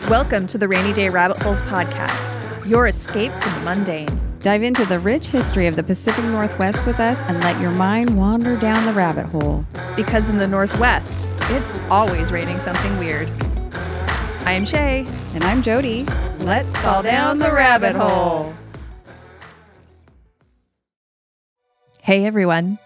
Welcome to the Rainy Day Rabbit Holes podcast, your escape from the mundane. Dive into the rich history of the Pacific Northwest with us and let your mind wander down the rabbit hole. Because in the Northwest, it's always raining something weird. I am Shea. And I'm Jody. Let's fall down the rabbit hole. Hey everyone,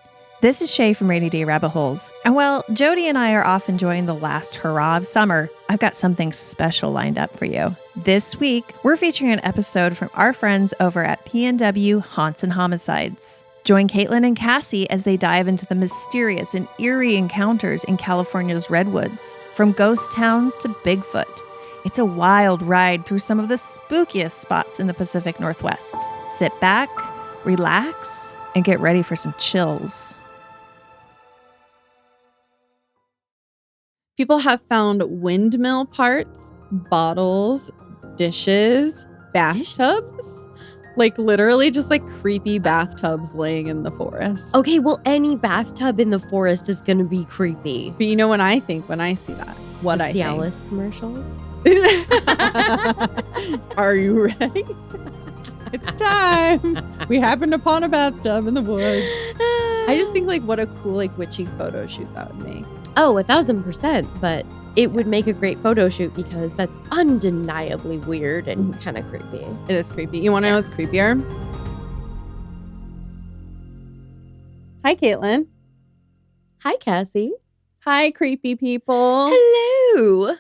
this is Shea from Rainy Day Rabbit Holes. And while Jody and I are off enjoying the last hurrah of summer, I've got something special lined up for you. This week, we're featuring an episode from our friends over at PNW Haunts Homicides. Join Caitlin and Cassie as they dive into the mysterious and eerie encounters in California's Redwoods, from ghost towns to Bigfoot. It's a wild ride through some of the spookiest spots in the Pacific Northwest. Sit back, relax, and get ready for some chills. People have found windmill parts, bottles, dishes, bathtubs. Like literally just like creepy bathtubs laying in the forest. Okay, well, any bathtub in the forest is going to be creepy. But you know what I think when I see that? What I think. Cialis commercials. Are you ready? It's time. We happened upon a bathtub in the woods. I just think like what a cool like witchy photo shoot that would make. Oh, 1,000%. But it would make a great photo shoot because that's undeniably weird and kind of creepy. It is creepy. You want to know what's creepier? Hi, Caitlin. Hi, Cassie. Hi, creepy people. Hello.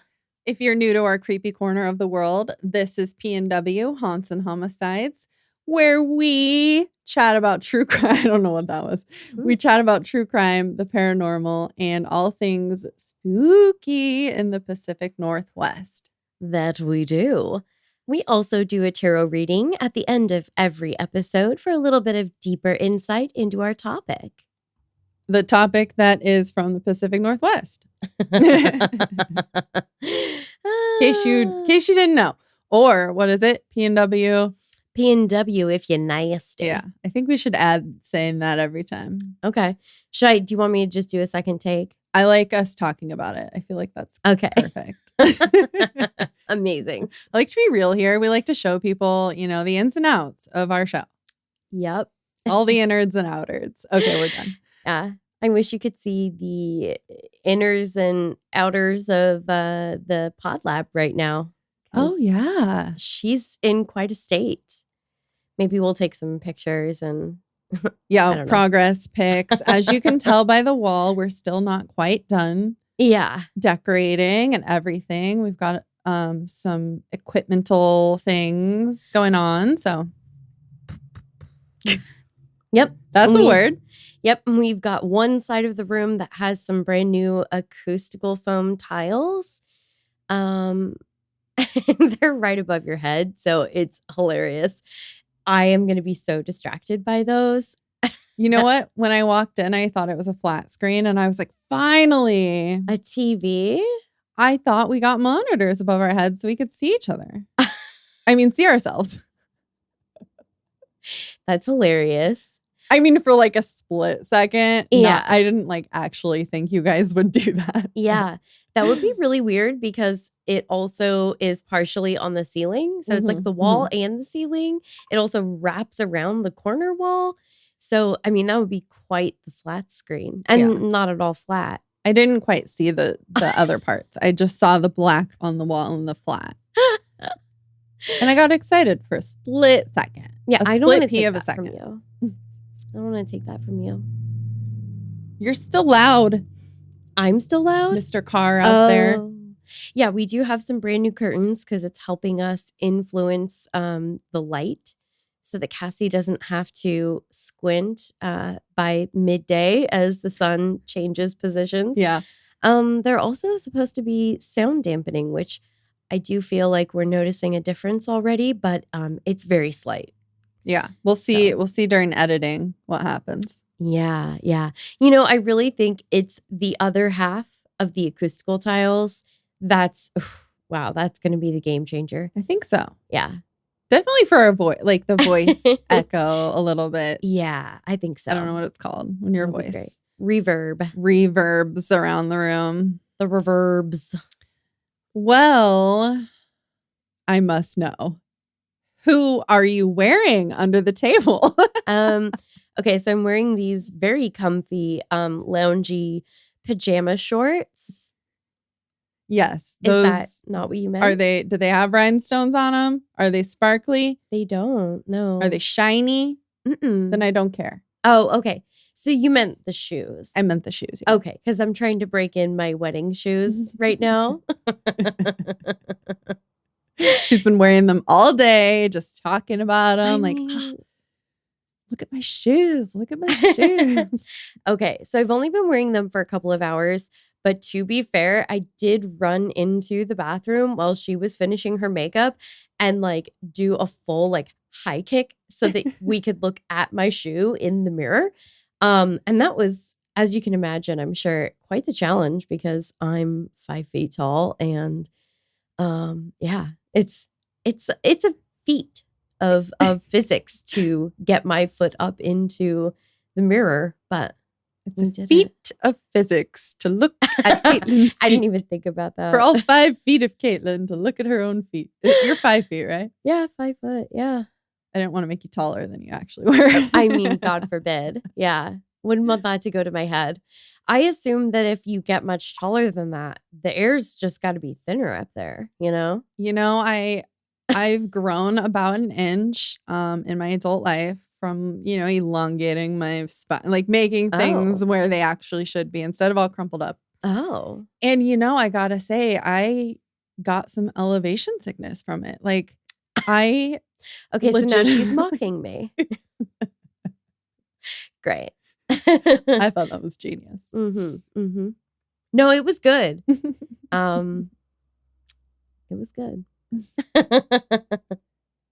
If you're new to our creepy corner of the world, this is PNW Haunts and Homicides, where we chat about true crime. I don't know what that was. We chat about true crime, the paranormal, and all things spooky in the Pacific Northwest. That we do. We also do a tarot reading at the end of every episode for a little bit of deeper insight into our topic. The topic that is from the Pacific Northwest. In case you didn't know. Or what is it? PNW? PNW if you're nasty. Yeah. I think we should add saying that every time. Okay. Do you want me to just do a second take? I like us talking about it. I feel like that's okay. Perfect. Amazing. I like to be real here. We like to show people, the ins and outs of our show. Yep. All the innards and outers. Okay, we're done. Yeah. I wish you could see the inners and outers of the pod lab right now. Oh, yeah. She's in quite a state. Maybe we'll take some pictures and progress pics. As you can tell by the wall, we're still not quite done. Yeah. Decorating and everything. We've got some equipmental things going on. So, yep. That's a word. Yep. And we've got one side of the room that has some brand new acoustical foam tiles. They're right above your head. So it's hilarious. I am going to be so distracted by those. You know what? When I walked in, I thought it was a flat screen and I was like, finally. A TV? I thought we got monitors above our heads so we could see each other. See ourselves. That's hilarious. For like a split second. Yeah. I didn't actually think you guys would do that. Yeah. That would be really weird because it also is partially on the ceiling. So it's like the wall and the ceiling. It also wraps around the corner wall. So, that would be quite the flat screen and not at all flat. I didn't quite see the other parts. I just saw the black on the wall and the flat. And I got excited for a split second. Yeah, I don't want to take that from you. I don't want to take that from you. You're still loud. I'm still loud? Mr. Carr out there. Yeah, we do have some brand new curtains because it's helping us influence the light so that Cassie doesn't have to squint by midday as the sun changes positions. Yeah. They're also supposed to be sound dampening, which I do feel like we're noticing a difference already, but it's very slight. Yeah. We'll see. We'll see during editing what happens. Yeah. Yeah. I really think it's the other half of the acoustical tiles. That's going to be the game changer. I think so. Yeah. Definitely for our voice, like the voice echo a little bit. Yeah, I think so. I don't know what it's called when your voice. Reverb. Reverbs around the room. The reverbs. Well, I must know. Who are you wearing under the table? Okay, so I'm wearing these very comfy, loungy pajama shorts. Yes. Is that Those not what you meant? do they have rhinestones on them? Are they sparkly? They don't. No. Are they shiny? Mm-mm. Then I don't care. Oh, okay. So you meant the shoes. I meant the shoes. Yeah. Okay, because I'm trying to break in my wedding shoes right now. She's been wearing them all day, just talking about them. I Like, mean- look at my shoes. Look at my shoes. Okay, so I've only been wearing them for a couple of hours, but to be fair, I did run into the bathroom while she was finishing her makeup and like do a full like high kick so that we could look at my shoe in the mirror. And that was, as you can imagine, I'm sure quite the challenge because I'm 5 feet tall and yeah, it's a feat of physics to get my foot up into the mirror, but It's a feat of physics to look at Caitlin's feet. I didn't even think about that. For all 5 feet of Caitlin to look at her own feet. You're 5 feet, right? Yeah, 5 foot. Yeah. I didn't want to make you taller than you actually were. I mean, God forbid. Yeah. Wouldn't want that to go to my head. I assume that if you get much taller than that, the air's just got to be thinner up there, you know? You know, I've grown about an inch in my adult life from, you know, elongating my spine, like making things where they actually should be instead of all crumpled up. Oh. And, you know, I got to say, I got some elevation sickness from it. Like, I... Okay, so now legit- she's mocking me. Great. I thought that was genius. No, it was good. It was good.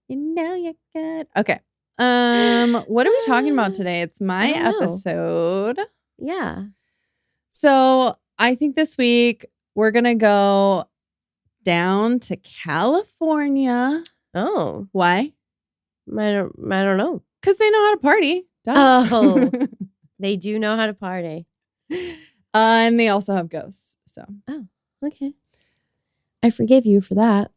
You know you're good. Okay. What are we talking about today? It's my I don't know. episode. Yeah. So I think this week we're gonna go down to California. Oh, Why? I don't know. Because they know how to party. Duh. Oh. They do know how to party. And they also have ghosts. So Okay. I forgive you for that.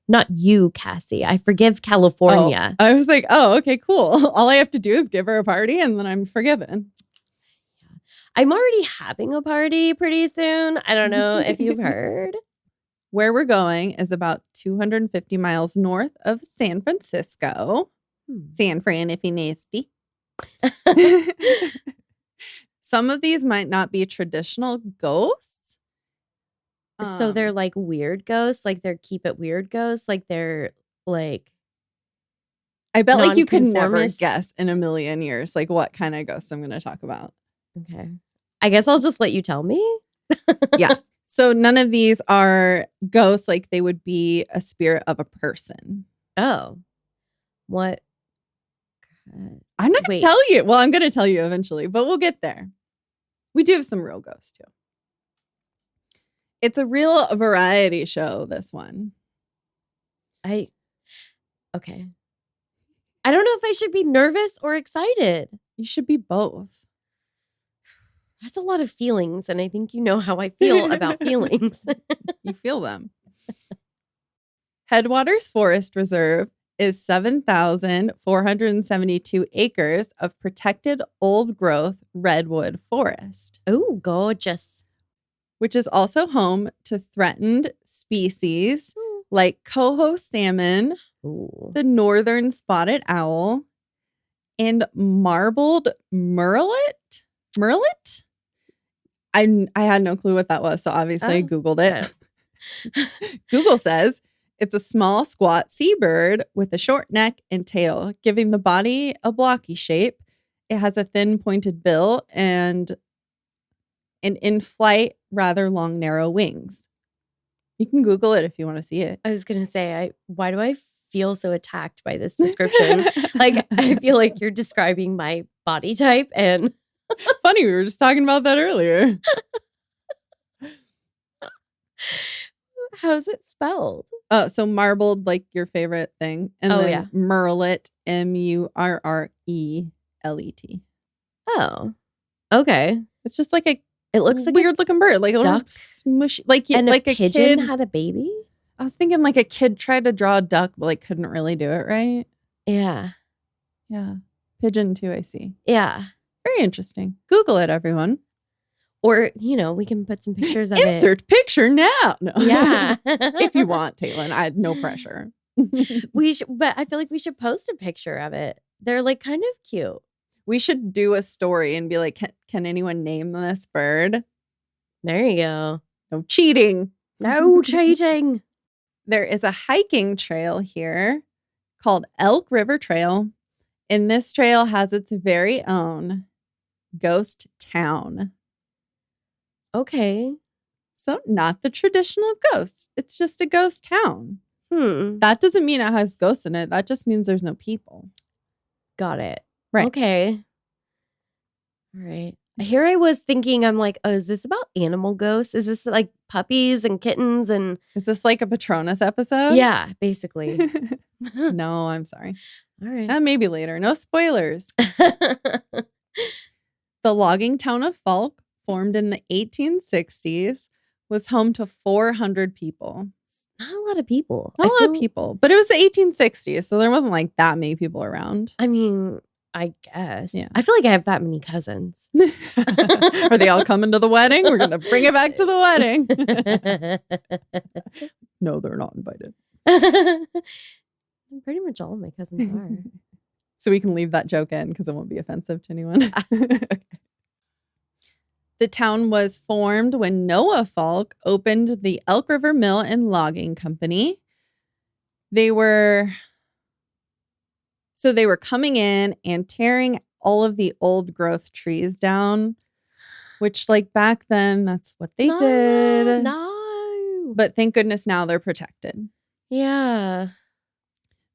Not you, Cassie. I forgive California. I was like, oh, okay, cool. All I have to do is give her a party and then I'm forgiven. I'm already having a party pretty soon. I don't know if you've heard. Where we're going is about 250 miles north of San Francisco. San Fran, if you nasty. Some of these might not be traditional ghosts. So they're like weird ghosts, like they're keep it weird ghosts, like they're like I bet like you could never nonconformist. guess in a million years like what kind of ghosts I'm going to talk about. okay. I guess I'll just let you tell me. Yeah. So none of these are ghosts like they would be a spirit of a person. Oh. What? God. I'm not going Wait. to tell you. Well, I'm going to tell you eventually, but we'll get there. We do have some real ghosts too. It's a real variety show, this one. Okay. I don't know if I should be nervous or excited. You should be both. That's a lot of feelings, and I think you know how I feel about feelings. You feel them. Headwaters Forest Reserve is 7,472 acres of protected old-growth redwood forest, Oh, gorgeous. which is also home to threatened species like coho salmon, Ooh. the northern spotted owl, and marbled murrelet. Murrelet? I had no clue what that was, so obviously I Googled it. Google says it's a small, squat seabird with a short neck and tail, giving the body a blocky shape. It has a thin, pointed bill and in-flight, rather long, narrow wings. You can Google it if you want to see it. I was going to say, why do I feel so attacked by this description? Like, I feel like you're describing my body type and... Funny, we were just talking about that earlier. How's it spelled? So marbled, like your favorite thing. And then murrelet, Murrelet. Oh, okay. It's just like a It looks like weird looking bird, like a little duck smushy, like and like a pigeon kid. had a baby. I was thinking like a kid tried to draw a duck, but like couldn't really do it right. Yeah. Yeah. Pigeon too, I see. Yeah. Very interesting. Google it, everyone. Or, we can put some pictures of Insert picture now. No. Yeah. If you want, Taylin. I had no pressure. We should, but I feel like we should post a picture of it. They're like kind of cute. We should do a story and be like, can anyone name this bird? There you go. No cheating. No cheating. There is a hiking trail here called Elk River Trail. And this trail has its very own ghost town. Okay. So not the traditional ghost. It's just a ghost town. That doesn't mean it has ghosts in it. That just means there's no people. Got it. Right. Okay. All right. Here I was thinking, I'm like, oh, is this about animal ghosts? Is this like puppies and kittens and... Is this like a Patronus episode? Yeah, basically. No, I'm sorry. All right. Maybe later. No spoilers. The logging town of Falk, formed in the 1860s, was home to 400 people. Not a lot of people. Not a lot of people, but it was the 1860s, so there wasn't like that many people around. I mean, I guess. Yeah. I feel like I have that many cousins. Are they all coming to the wedding? We're going to bring it back to the wedding. No, they're not invited. Pretty much all of my cousins are. So we can leave that joke in because it won't be offensive to anyone. Okay. The town was formed when Noah Falk opened the Elk River Mill and Logging Company. They were coming in and tearing all of the old growth trees down, which like back then, that's what they did. No. But thank goodness now they're protected. Yeah.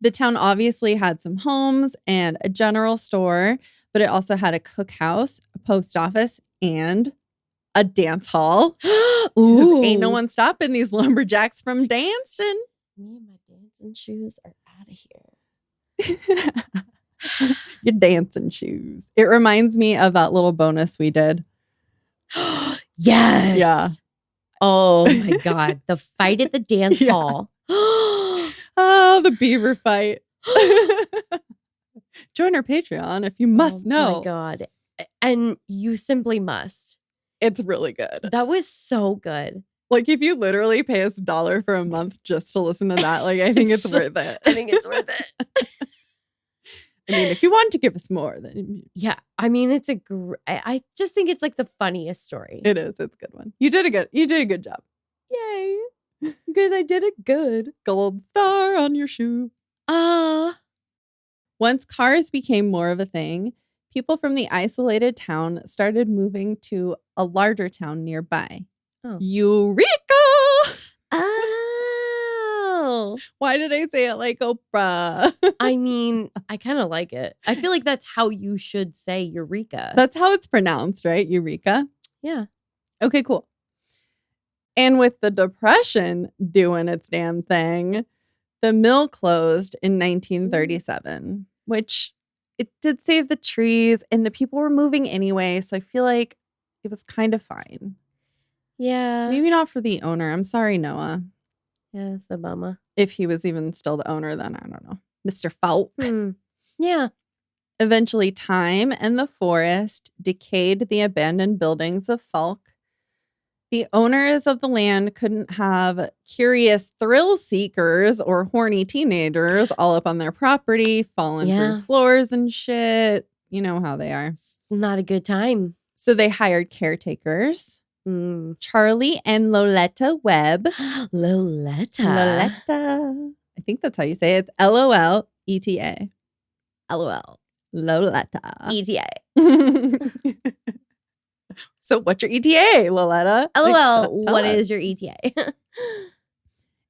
The town obviously had some homes and a general store, but it also had a cookhouse, a post office, and a dance hall. Ooh. Ain't no one stopping these lumberjacks from dancing. Me and my dancing shoes are out of here. Your dancing shoes. It reminds me of that little bonus we did. Yes. Yeah. Oh my God. The fight at the dance hall. Oh, the beaver fight. Join our Patreon if you must know. Oh my God. And you simply must. It's really good. That was so good. Like if you literally pay us $1 for a month just to listen to that, like I think it's worth it. I think it's worth it. I mean, if you want to give us more, then yeah. I mean, it's I just think it's like the funniest story. it is. It's a good one. You did a good job. Yay. You guys, I did it good. Gold star on your shoe. Once cars became more of a thing, people from the isolated town started moving to a larger town nearby. Oh. Eureka! Oh. Why did I say it like Oprah? I mean, I kind of like it. I feel like that's how you should say Eureka. That's how it's pronounced, right? Eureka? Yeah. Okay, cool. And with the Depression doing its damn thing, the mill closed in 1937, which it did save the trees and the people were moving anyway. So I feel like it was kind of fine. Yeah. Maybe not for the owner. I'm sorry, Noah. Yeah, it's a bummer. If he was even still the owner, then I don't know. Mr. Falk. Yeah. Eventually, time and the forest decayed the abandoned buildings of Falk. The owners of the land couldn't have curious thrill seekers or horny teenagers all up on their property, falling through floors and shit. You know how they are. Not a good time. So they hired caretakers. Charlie and Loletta Webb. Loletta. I think that's how you say it. It's Loleta. LOL. Loletta. ETA. So what's your ETA, Loletta? LOL. What is your ETA?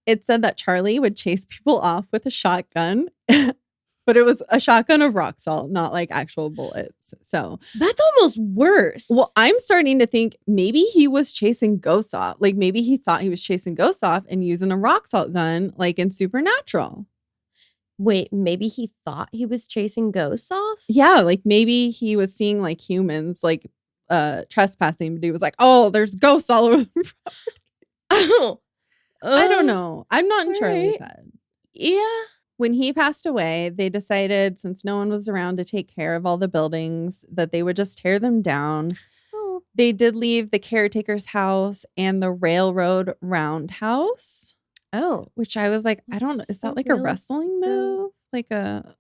It said that Charlie would chase people off with a shotgun, but it was a shotgun of rock salt, not like actual bullets. So that's almost worse. Well, I'm starting to think maybe he was chasing ghosts off. Like maybe he thought he was chasing ghosts off and using a rock salt gun like in Supernatural. Wait, maybe he thought he was chasing ghosts off? Yeah, like maybe he was seeing like humans like trespassing, but he was like, oh, there's ghosts all over the property. Oh, I don't know. I'm not in all Charlie's right. head. Yeah. When he passed away, they decided, since no one was around to take care of all the buildings, that they would just tear them down. Oh. They did leave the caretaker's house and the railroad roundhouse, Oh. which I was like, I don't know. That's Is that so like a real. wrestling move? Like a...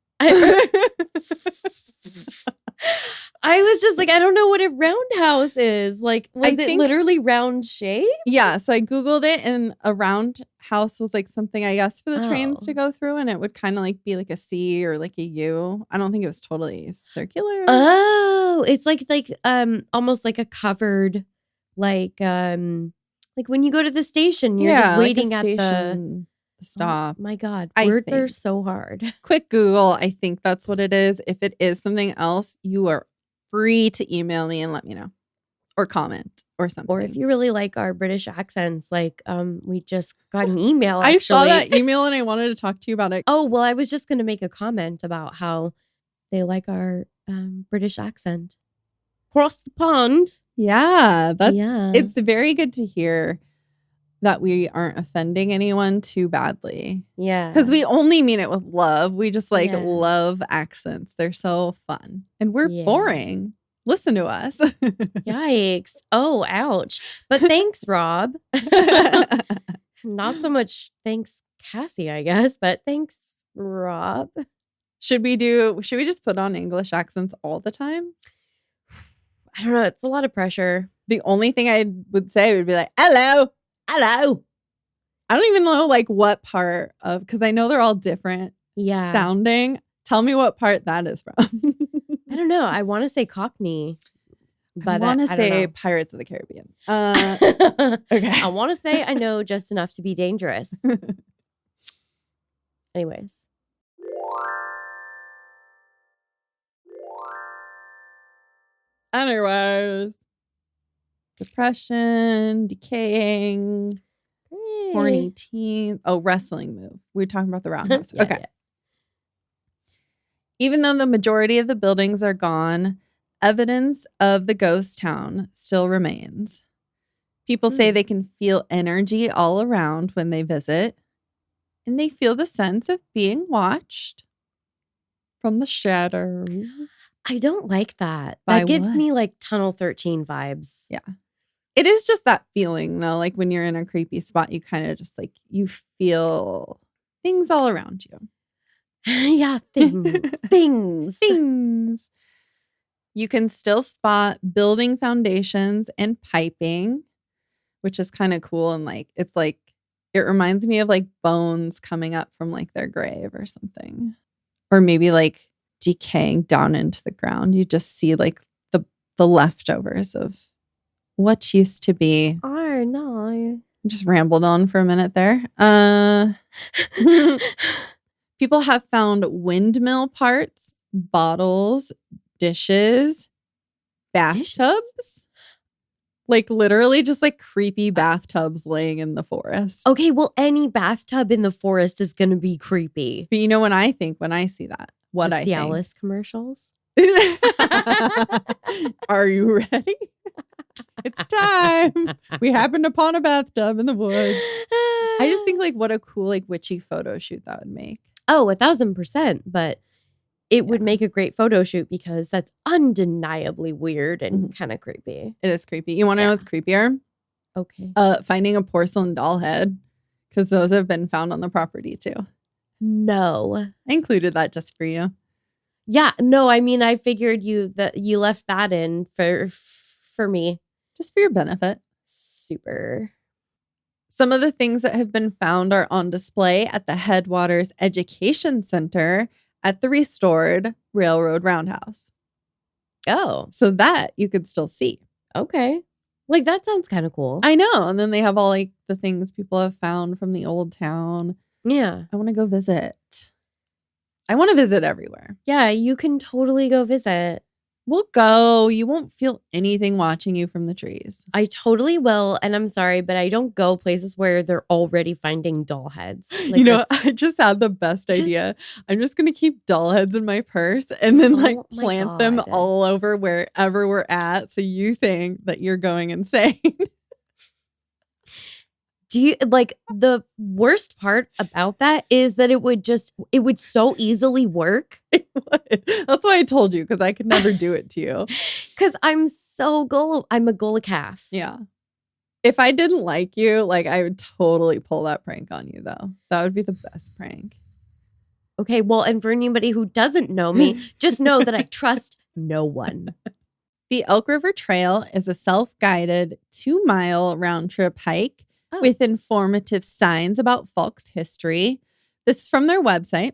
I was just like, I don't know what a roundhouse is. Like, was it think- literally round shape? Yeah, so I Googled it, and a roundhouse was like something, I guess, for the trains to Oh. go through, and it would kind of like be like a C or like a U. I don't think it was totally circular. Oh, it's like almost like a covered, like when you go to the station, you're just waiting like a at the station stop. Oh my God, I words are think. so hard. Quick Google, I think that's what it is. If it is something else, you are free to email me and let me know, or comment or something. Or if you really like our British accents, like we just got an email. I saw actually. that email and I wanted to talk to you about it. Oh, well, I was just going to make a comment about how they like our British accent. Across the pond. Yeah, Yeah. it's very good to hear that we aren't offending anyone too badly. Yeah. Because we only mean it with love. We just like Yeah. love accents. They're so fun. And we're Yeah. boring. Listen to us. Yikes. Oh, ouch. But thanks, Rob. Not so much thanks, Cassie, I guess, but thanks, Rob. Should we just put on English accents all the time? I don't know. It's a lot of pressure. The only thing I would say would be like, hello. Hello. I don't even know like what part of, because I know they're all different Yeah. sounding. Tell me what part that is from. I don't know. I want to say Cockney, but I want to I say don't Pirates of the Caribbean. know. Okay. I want to say I know just enough to be dangerous. Anyways. Anyways. Depression, decaying, horny teens. Oh, wrestling move. We were talking about the roundhouse. Yeah, Okay. yeah. Even though the majority of the buildings are gone, evidence of the ghost town still remains. People say they can feel energy all around when they visit, and they feel the sense of being watched from the shadows. I don't like that. By That gives what? me like Tunnel 13 vibes. Yeah. It is just that feeling, though. Like when you're in a creepy spot, you kind of just like, you feel things all around you. Yeah, things. Things. You can still spot building foundations and piping, which is kind of cool. And like, it's like, it reminds me of like bones coming up from like their grave or something. Or maybe like decaying down into the ground. You just see like the leftovers of what used to be. Oh, no. Just rambled on for a minute there. People have found windmill parts, bottles, dishes, bathtubs. Like literally just like creepy bathtubs laying in the forest. Okay, well, any bathtub in the forest is going to be creepy. But you know when I see that, what The I think. Cialis commercials. Are you ready? It's time. We happened upon a bathtub in the woods. I just think like what a cool like witchy photo shoot that would make. Oh, 1,000%. But it would make a great photo shoot because that's undeniably weird and kind of creepy. It is creepy. You want to know what's creepier? Okay. Finding a porcelain doll head, because those have been found on the property too. No. I included that just for you. Yeah. No, I mean, I figured you left that in for me. Just for your benefit. Super. Some of the things that have been found are on display at the Headwaters Education Center at the restored Railroad Roundhouse. Oh, So that you could still see. okay. Like, that sounds kind of cool. I know. And then they have all like the things people have found from the old town. Yeah. I want to go visit. I want to visit everywhere. Yeah, you can totally go visit. We'll go. You won't feel anything watching you from the trees. I totally will. And I'm sorry, but I don't go places where they're already finding doll heads. Like, you know, that's- I just had the best idea. I'm just going to keep doll heads in my purse and then like Oh my plant them God. all over wherever we're at. So you think that you're going insane. Do you like the worst part about that is that it would so easily work? That's why I told you, because I could never do it to you. Because I'm a gullible calf. Yeah. If I didn't like you, like I would totally pull that prank on you though. That would be the best prank. Okay, well, and for anybody who doesn't know me, just know that I trust no one. The Elk River Trail is a self-guided 2-mile round-trip hike with informative signs about Falk's history. This is from their website.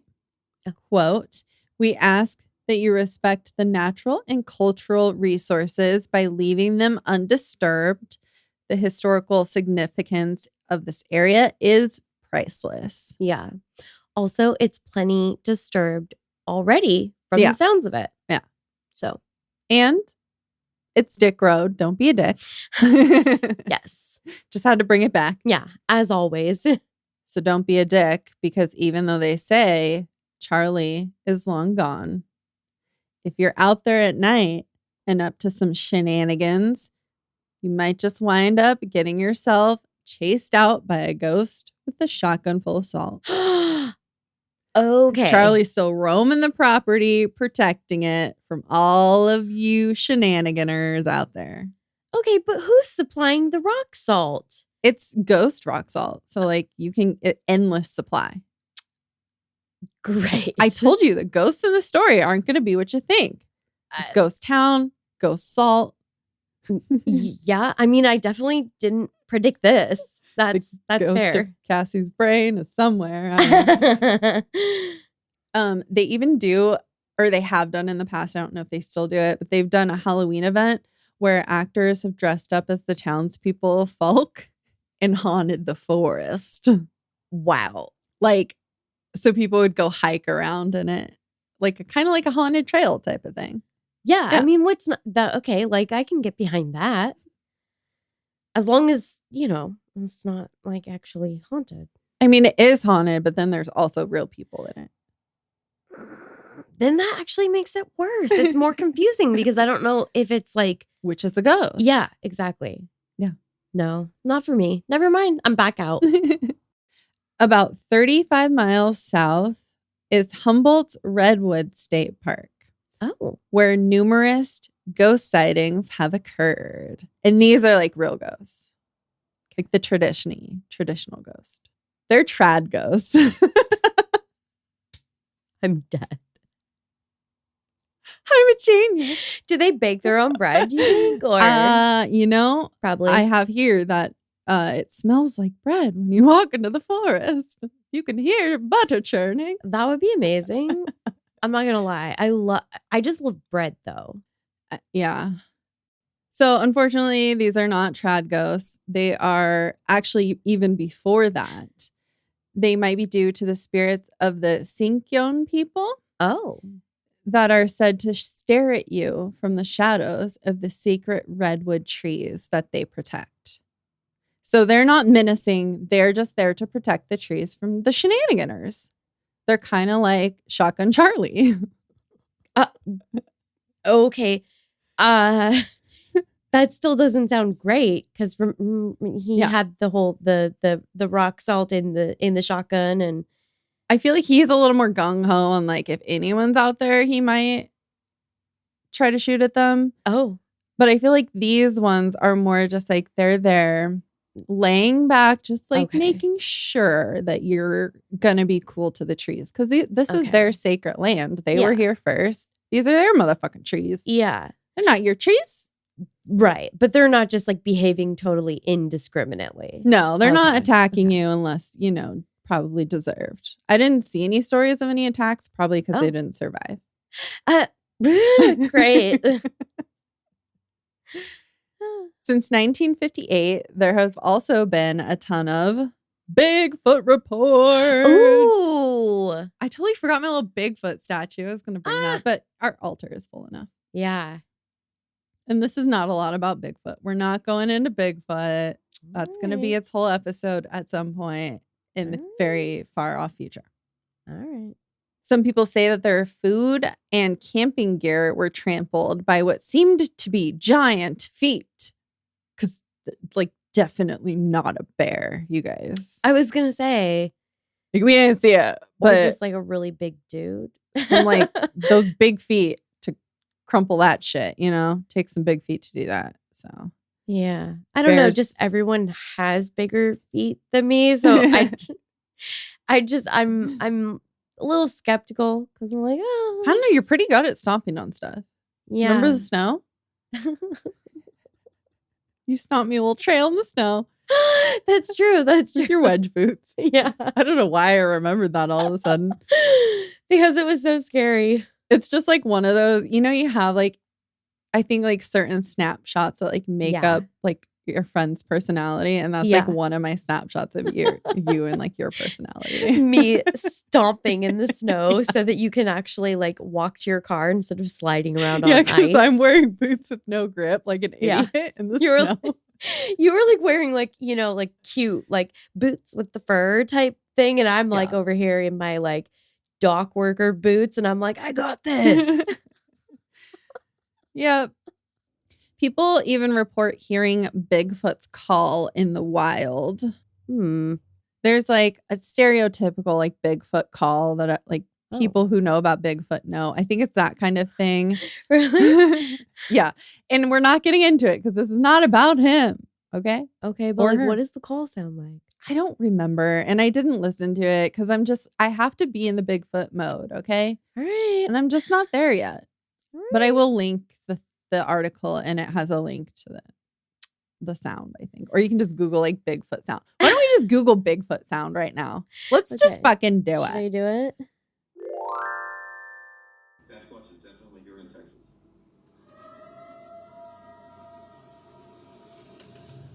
Quote, "We ask that you respect the natural and cultural resources by leaving them undisturbed. The historical significance of this area is priceless." Yeah. Also, it's plenty disturbed already from the sounds of it. Yeah. So. And it's Dick Road. Don't be a dick. Yes. Just had to bring it back. Yeah, as always. So don't be a dick, because even though they say Charlie is long gone, if you're out there at night and up to some shenanigans, you might just wind up getting yourself chased out by a ghost with a shotgun full of salt. Okay. Charlie's still roaming the property, protecting it from all of you shenaniganers out there. Okay, but who's supplying the rock salt? It's ghost rock salt. So like you can endless supply. Great. I told you the ghosts in the story aren't going to be what you think. It's ghost town, ghost salt. Yeah, I mean, I definitely didn't predict this. That's ghost fair. Of Cassie's brain is somewhere. They even do, or they have done in the past, I don't know if they still do it, but they've done a Halloween event where actors have dressed up as the townspeople of Falk and haunted the forest. Wow. Like, so people would go hike around in it, like kind of like a haunted trail type of thing. Yeah, I mean, what's not that? Okay, like I can get behind that. As long as, it's not like actually haunted. I mean, it is haunted, but then there's also real people in it. Then that actually makes it worse. It's more confusing because I don't know if it's like... Which is the ghost. Yeah, exactly. Yeah. No, not for me. Never mind. I'm back out. About 35 miles south is Humboldt's Redwood State Park. Oh. Where numerous ghost sightings have occurred. And these are like real ghosts. Like the traditional ghost. They're trad ghosts. I'm dead. I'm a genius. Do they bake their own bread, you think? Or probably. I have here that it smells like bread when you walk into the forest. You can hear butter churning. That would be amazing. I'm not gonna lie. I just love bread though. Yeah. So unfortunately, these are not trad ghosts. They are actually even before that. They might be due to the spirits of the Sinkyon people. Oh. That are said to stare at you from the shadows of the secret redwood trees that they protect. So they're not menacing. They're just there to protect the trees from the shenaniganers. They're kind of like Shotgun Charlie. Okay. That still doesn't sound great because he had the whole the rock salt in the shotgun, and I feel like he's a little more gung-ho and like if anyone's out there, he might try to shoot at them. Oh. But I feel like these ones are more just like they're there laying back, just like making sure that you're going to be cool to the trees. Because this is their sacred land. They were here first. These are their motherfucking trees. Yeah. They're not your trees. Right. But they're not just like behaving totally indiscriminately. No, they're not attacking you unless, probably deserved. I didn't see any stories of any attacks, probably because they didn't survive. Great. Since 1958, there have also been a ton of Bigfoot reports. Ooh. I totally forgot my little Bigfoot statue. I was going to bring that, but our altar is full enough. Yeah. And this is not a lot about Bigfoot. We're not going into Bigfoot. That's going to be its whole episode at some point in the very far off future. All right. Some people say that their food and camping gear were trampled by what seemed to be giant feet. Because, like, definitely not a bear, you guys. I was gonna say, Like, we didn't see it, or but just like a really big dude. some like those big feet to crumple that shit, take some big feet to do that. So Yeah. I don't know. bears. Just everyone has bigger feet than me. So I'm a little skeptical because I'm like, oh. I don't know. You're pretty good at stomping on stuff. Yeah. Remember the snow? You stomped me a little trail in the snow. That's true. That's true. With your wedge boots. Yeah. I don't know why I remembered that all of a sudden. Because it was so scary. It's just like one of those, you have like, I think like certain snapshots that like make up like your friend's personality. And that's like one of my snapshots of you and like your personality. Me stomping in the snow so that you can actually like walk to your car instead of sliding around on ice. Yeah, because I'm wearing boots with no grip like an idiot in the snow. You were like wearing like, like cute like boots with the fur type thing. And I'm like over here in my like dock worker boots. And I'm like, I got this. Yep. People even report hearing Bigfoot's call in the wild. There's like a stereotypical like Bigfoot call that like people who know about Bigfoot know. I think it's that kind of thing. Really? Yeah. And we're not getting into it because this is not about him. Okay. Okay. But like, what does the call sound like? I don't remember. And I didn't listen to it because I have to be in the Bigfoot mode. Okay. All right. And I'm just not there yet. But I will link the article, and it has a link to the sound, I think. Or you can just Google like Bigfoot sound. Why don't we just Google Bigfoot sound right now? Let's just fucking do it. Should I do it? Sasquatch is definitely here in Texas.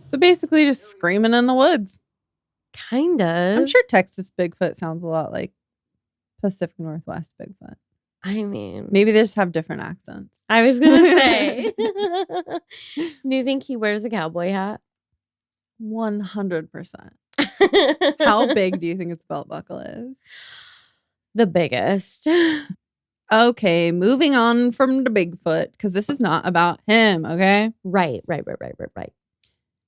So basically just screaming in the woods. Kind of. I'm sure Texas Bigfoot sounds a lot like Pacific Northwest Bigfoot. I mean, maybe they just have different accents. I was going to say. Do you think he wears a cowboy hat? 100%. How big do you think its belt buckle is? The biggest. Okay, moving on from the Bigfoot, because this is not about him, okay? Right.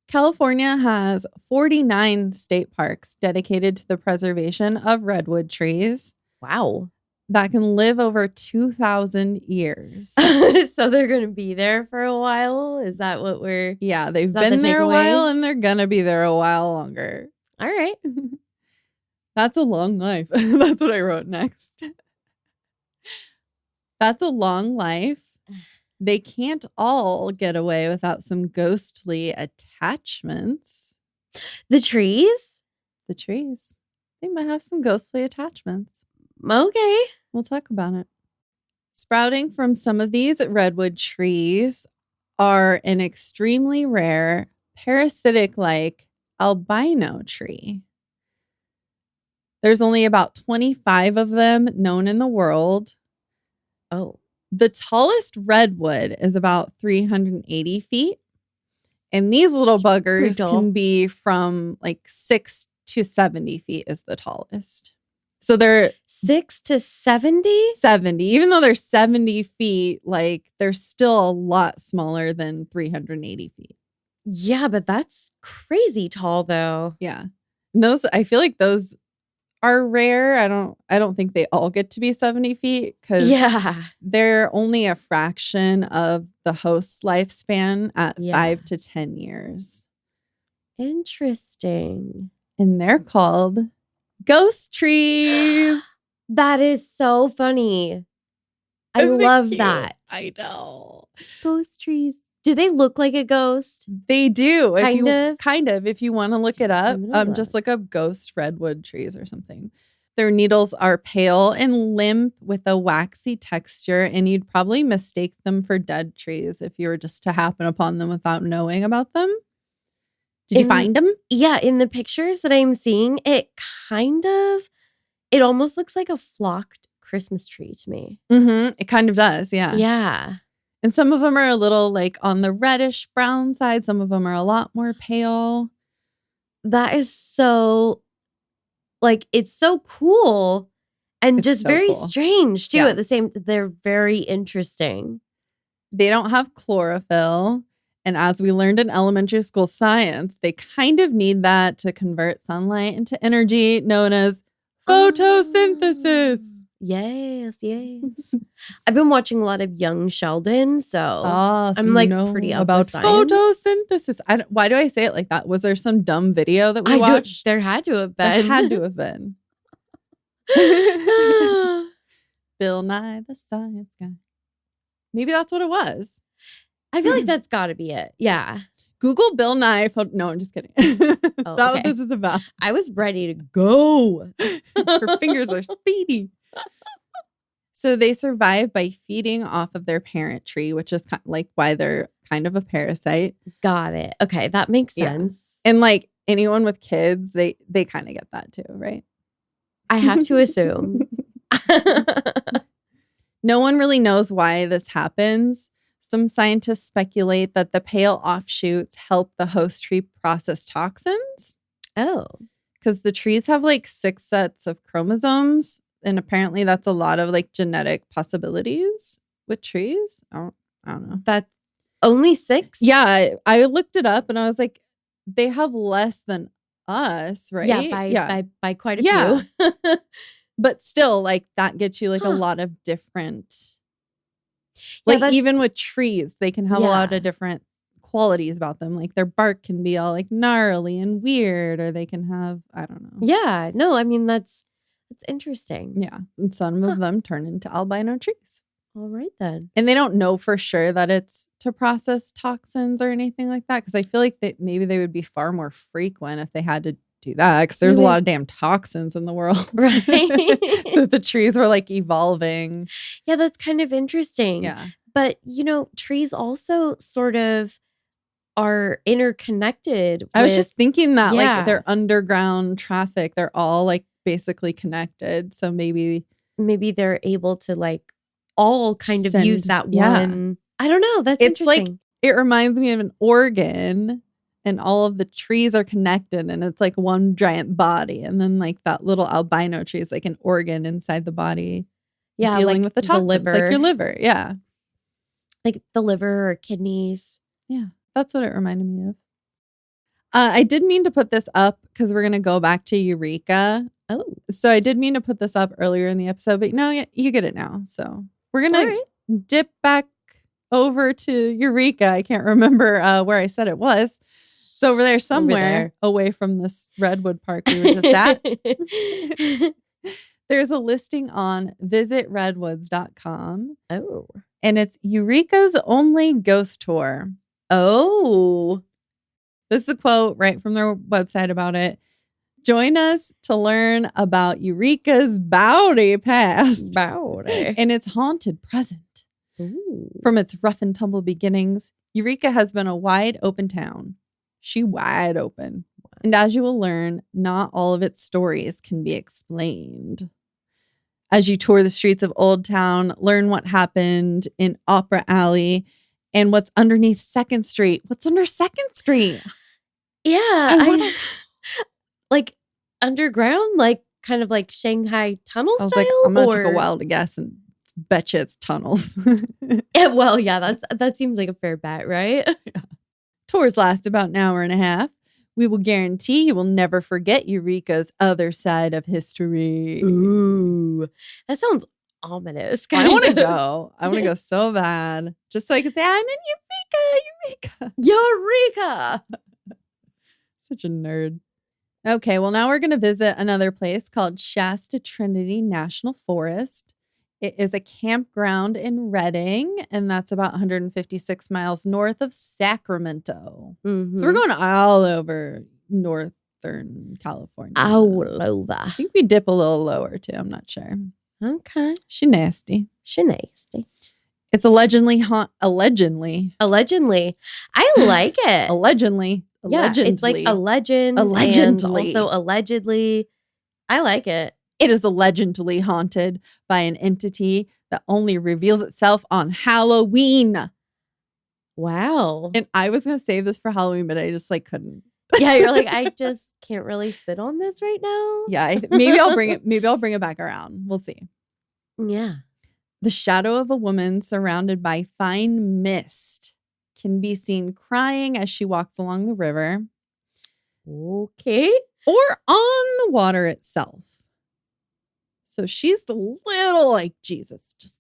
California has 49 state parks dedicated to the preservation of redwood trees. Wow. That can live over 2,000 years. So they're going to be there for a while? Is that what we're... Yeah, they've been there a while and they're going to be there a while longer. All right. That's a long life. That's what I wrote next. That's a long life. They can't all get away without some ghostly attachments. The trees? The trees. They might have some ghostly attachments. Okay. We'll talk about it. Sprouting from some of these redwood trees are an extremely rare parasitic-like albino tree. There's only about 25 of them known in the world. Oh. The tallest redwood is about 380 feet. And these little buggers can be from like 6 to 70 feet is the tallest. So they're 6 to 70? 70. Even though they're 70 feet, like they're still a lot smaller than 380 feet. Yeah, but that's crazy tall though. Yeah. And I feel like those are rare. I don't think they all get to be 70 feet because they're only a fraction of the host's lifespan at 5 to 10 years. Interesting. And they're called ghost trees. That is so funny. I love that. I know. Ghost trees. Do they look like a ghost? They do. Kind of. If you want to look it up, just look up ghost redwood trees or something. Their needles are pale and limp with a waxy texture, and you'd probably mistake them for dead trees if you were just to happen upon them without knowing about them. Did you find them? Yeah, in the pictures that I'm seeing, it almost looks like a flocked Christmas tree to me. Mm-hmm. It kind of does, yeah. Yeah. And some of them are a little like on the reddish brown side. Some of them are a lot more pale. That is so, like, it's so cool and just so very strange too. At the same, they're very interesting. They don't have chlorophyll. And as we learned in elementary school science, they kind of need that to convert sunlight into energy known as photosynthesis. Yes. I've been watching a lot of Young Sheldon, so I'm like pretty up about with science. photosynthesis. Why do I say it like that? Was there some dumb video that we watched? There had to have There been. had to have been. Bill Nye the Science Guy. Maybe that's what it was. I feel like that's got to be it. Yeah. Google Bill Nye. No, I'm just kidding. That's not what okay. this is about. I was ready to go. Her fingers are speedy. So they survive by feeding off of their parent tree, which is kind of like why they're kind of a parasite. Got it. Okay, that makes sense. And like anyone with kids, they kind of get that too, right? I have to assume. No one really knows why this happens. Some scientists speculate that the pale offshoots help the host tree process toxins. Oh. Because the trees have like 6 sets of chromosomes. And apparently that's a lot of like genetic possibilities with trees. I don't know. That's only 6? Yeah. I looked it up and I was like, they have less than us, right? Yeah, by quite a few. But still, like that gets you like a lot of different, like even with trees, they can have a lot of different qualities about them. Like their bark can be all like gnarly and weird, or they can have, I don't know. Yeah, no, I mean, that's interesting. Yeah. And some of them turn into albino trees. All right, then. And they don't know for sure that it's to process toxins or anything like that. Because I feel like that maybe they would be far more frequent if they had to do that. Because there's a lot of damn toxins in the world. Right. So the trees were like evolving. Yeah, that's kind of interesting. Yeah. But, trees also sort of are interconnected. I was just thinking that Yeah. like their underground traffic, they're all like basically connected. So maybe they're able to like all kind of use that yeah. one. I don't know. That's it's interesting. like, it reminds me of an organ and all of the trees are connected and it's like one giant body. And then like that little albino tree is like an organ inside the body. Yeah. Dealing like with the toxins. liver. Like your liver. Yeah. Like the liver or kidneys. Yeah. That's what it reminded me of. I did mean to put this up because we're going to go back to Eureka. Oh. So I did mean to put this up earlier in the episode, but no, you get it now. So we're going to dip back over to Eureka. I can't remember where I said it was. It's over there somewhere away from this Redwood Park we were just at. There's a listing on visitredwoods.com. Oh. And it's Eureka's only ghost tour. Oh. This is a quote right from their website about it. Join us to learn about Eureka's bawdy past and its haunted present. Ooh. From its rough and tumble beginnings, Eureka has been a wide open town. She wide open. And as you will learn, not all of its stories can be explained. As you tour the streets of Old Town, learn what happened in Opera Alley and what's underneath 2nd Street. What's under 2nd Street? Yeah. I like underground, like kind of like Shanghai tunnel was style? like, I'm going to take a while to guess and betcha it's tunnels. Yeah, well, yeah, that seems like a fair bet, right? Yeah. Tours last about an hour and a half. We will guarantee you will never forget Eureka's other side of history. Ooh, that sounds ominous. I want to go. I want to go so bad. Just so I can say, I'm in Eureka. Eureka. Such a nerd. Okay, well, now we're going to visit another place called Shasta Trinity National Forest. It is a campground in Redding, and that's about 156 miles north of Sacramento. Mm-hmm. So we're going all over northern California. All over. I think we dip a little lower, too. I'm not sure. Okay. She nasty. It's allegedly. Allegedly. I like it. Allegedly. Yeah, it's like a legend. Allegedly. And also allegedly. I like it. It is allegedly haunted by an entity that only reveals itself on Halloween. Wow. And I was going to save this for Halloween, but I just like couldn't. Yeah, you're like, I just can't really sit on this right now. Yeah, maybe I'll bring it. Maybe I'll bring it back around. We'll see. Yeah. The shadow of a woman surrounded by fine mist can be seen crying as she walks along the river Okay. or on the water itself. So she's a little like Jesus, just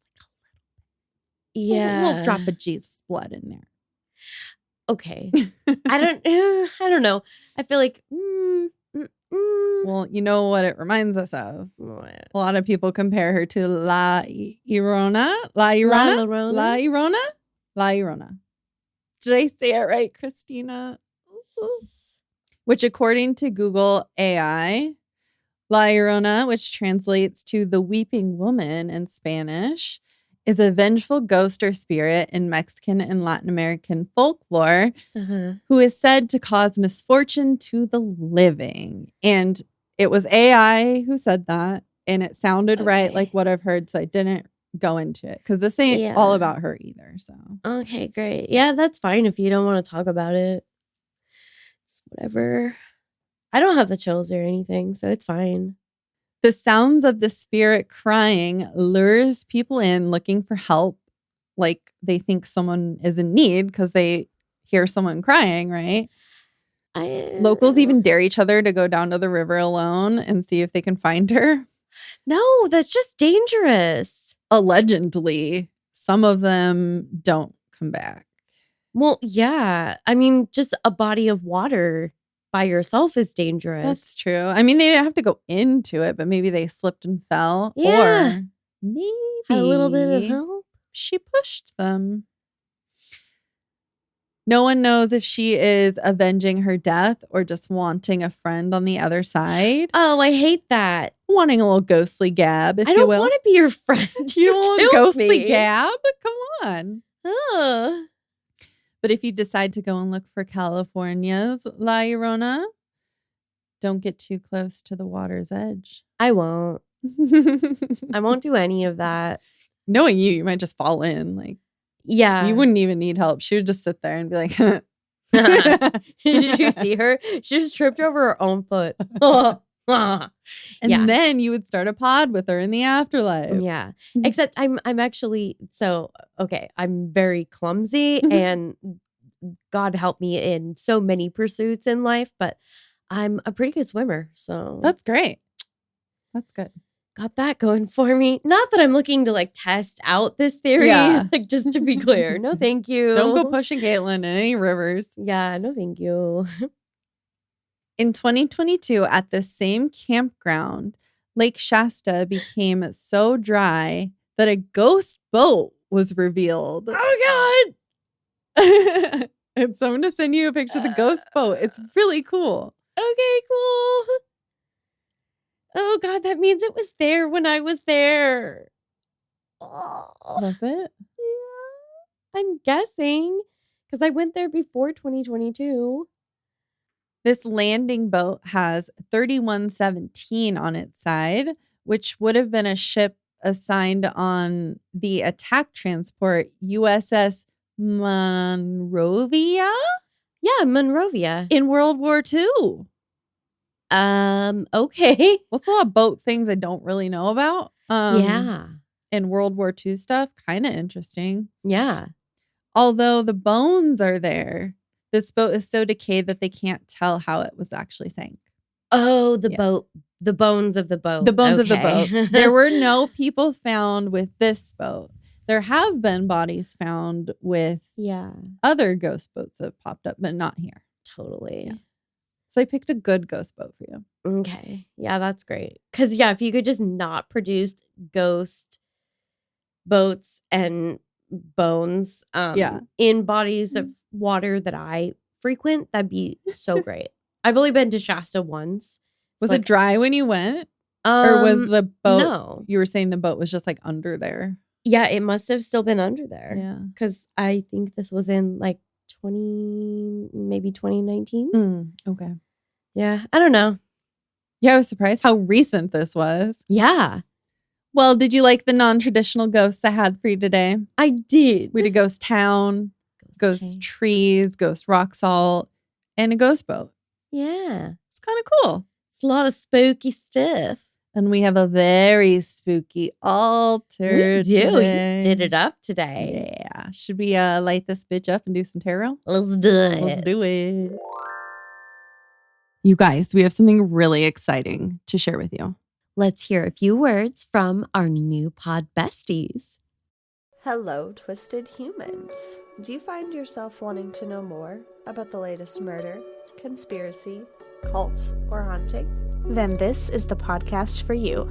Yeah. a little drop of Jesus blood in there. Okay. I don't know. I feel like Well, you know what it reminds us of? what? A lot of people compare her to La Llorona. La La Llorona? Llorona? La Llorona? La Llorona. Did I say it right, Christina? Which, according to Google AI, La Llorona, which translates to the weeping woman in Spanish, is a vengeful ghost or spirit in Mexican and Latin American folklore who is said to cause misfortune to the living. And it was AI who said that. And it sounded right, like what I've heard. So I didn't go into it because this ain't all about her either. So okay, great. Yeah, that's fine if you don't want to talk about it. It's whatever. I don't have the chills or anything, so it's fine. the sounds of the spirit crying lures people in looking for help. Like they think someone is in need because they hear someone crying, right? Locals even dare each other to go down to the river alone and see if they can find her. No, that's just dangerous. Allegedly, some of them don't come back. Well, yeah. I mean, just a body of water by yourself is dangerous. That's true. I mean, they didn't have to go into it, but maybe they slipped and fell. Yeah. Or maybe Had a little bit of help. she pushed them. No one knows if she is avenging her death or just wanting a friend on the other side. Oh, I hate that. Wanting a little ghostly gab, if I you don't will. want to be your friend. You don't want a killed ghostly me. gab? Come on. Ugh. But if you decide to go and look for California's La Llorona, don't get too close to the water's edge. I won't. I won't do any of that. Knowing you might just fall in. Like, Yeah. you wouldn't even need help. She would just sit there and be like, Did you see her? She just tripped over her own foot. and Yeah. then you would start a pod with her in the afterlife. Yeah. Except I'm actually okay, I'm very clumsy and God help me in so many pursuits in life, but I'm a pretty good swimmer. So That's great. That's good. got that going for me. Not that I'm looking to like test out this theory, Yeah. like just to be clear. No, thank you. Don't go pushing Caitlin in any rivers. Yeah, no, thank you. In 2022, at the same campground, Lake Shasta became so dry that a ghost boat was revealed. Oh And so I'm going to send you a picture of the ghost boat. It's really cool. God. Okay, cool. Oh God, that means it was there when I was there. Oh. Was it? Yeah, I'm guessing because I went there before 2022. This landing boat has 3117 on its side, which would have been a ship assigned on the attack transport USS Monrovia Yeah, Monrovia. in World War II. Okay. What's a lot of boat things I don't really know about? Yeah. And World War II stuff, kind of interesting. Yeah. Although the bones are there, this boat is so decayed that they can't tell how it was actually sank. Oh, the Yeah. boat. The bones of the boat. The bones of the Okay. boat. There were no people found with this boat. There have been bodies found with Yeah, other ghost boats that have popped up, but not here. totally. Yeah. So I picked a good ghost boat for you. Okay. Yeah, that's great. Because, yeah, if you could just not produce ghost boats and bones Yeah. in bodies of water that I frequent, that'd be so great. I've only been to Shasta once. Was So, it dry when you went? Or was the boat, No. you were saying the boat was just like under there? Yeah, it must have still been under there. Yeah. Because I think this was in like 2019. Okay. Yeah, I don't know. Yeah, I was surprised how recent this was. Yeah, Well, did you like the non-traditional ghosts I had for you today? I did. We did ghost town, ghost town. trees, ghost rock salt, and a ghost boat. Yeah. It's kind of cool. It's a lot of spooky stuff. And we have a very spooky altar We do. today. You did it up today. Yeah. Should we light this bitch up and do some tarot? Let's do it. Let's do it. You guys, we have something really exciting to share with you. Let's hear a few words from our new pod besties. Hello, twisted humans. Do you find yourself wanting to know more about the latest murder, conspiracy, cults, or haunting? Then this is the podcast for you.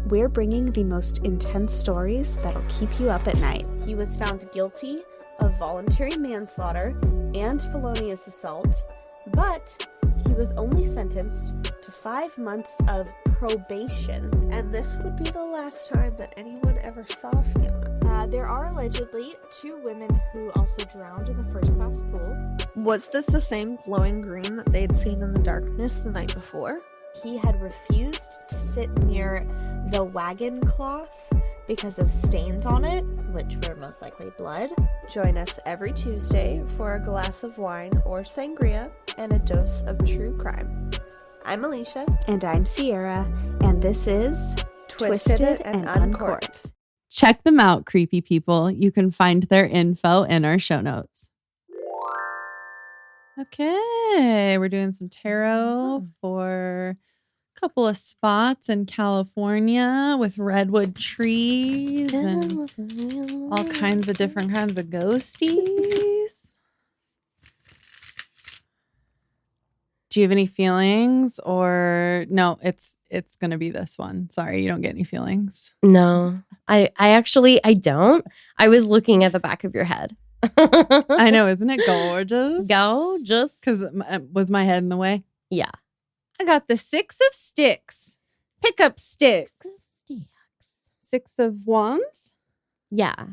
We're bringing the most intense stories that'll keep you up at night. He was found guilty of voluntary manslaughter and felonious assault, but he was only sentenced to 5 months of probation. And this would be the last time that anyone ever saw Fiona. There are allegedly 2 women who also drowned in the first-class pool. Was this the same glowing green that they'd seen in the darkness the night before? He had refused to sit near the wagon cloth because of stains on it, which were most likely blood. Join us every Tuesday for a glass of wine or sangria and a dose of true crime. I'm Alicia. And I'm Sierra. And this is Twisted and Uncorked. Check them out, creepy people. You can find their info in our show notes. Okay, we're doing some tarot for a couple of spots in California with redwood trees and all kinds of different kinds of ghosties. Do you have any feelings or no, it's going to be this one. Sorry, you don't get any feelings. No, I don't. I was looking at the back of your head. I know, isn't it gorgeous? Gorgeous. Because was my head in the way? Yeah. I got the 6 of sticks. Pick up sticks. 6 of wands? Yeah.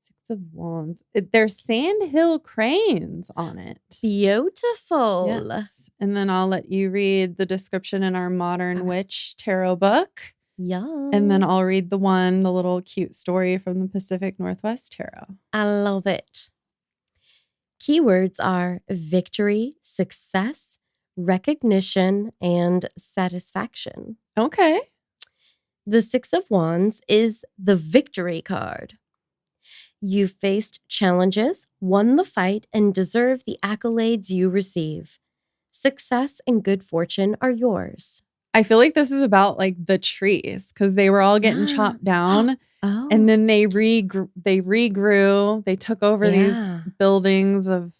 6 of wands. There's sandhill cranes on it. Beautiful. Yes. And then I'll let you read the description in our Modern Witch tarot book. Yeah. And then I'll read the little cute story from the Pacific Northwest Tarot. I love it. Keywords are victory, success, recognition, and satisfaction. Okay. The 6 of Wands is the victory card. You faced challenges, won the fight, and deserve the accolades you receive. Success and good fortune are yours. I feel like this is about like the trees because they were all getting chopped down. Oh. And then they regrew. They took over these buildings of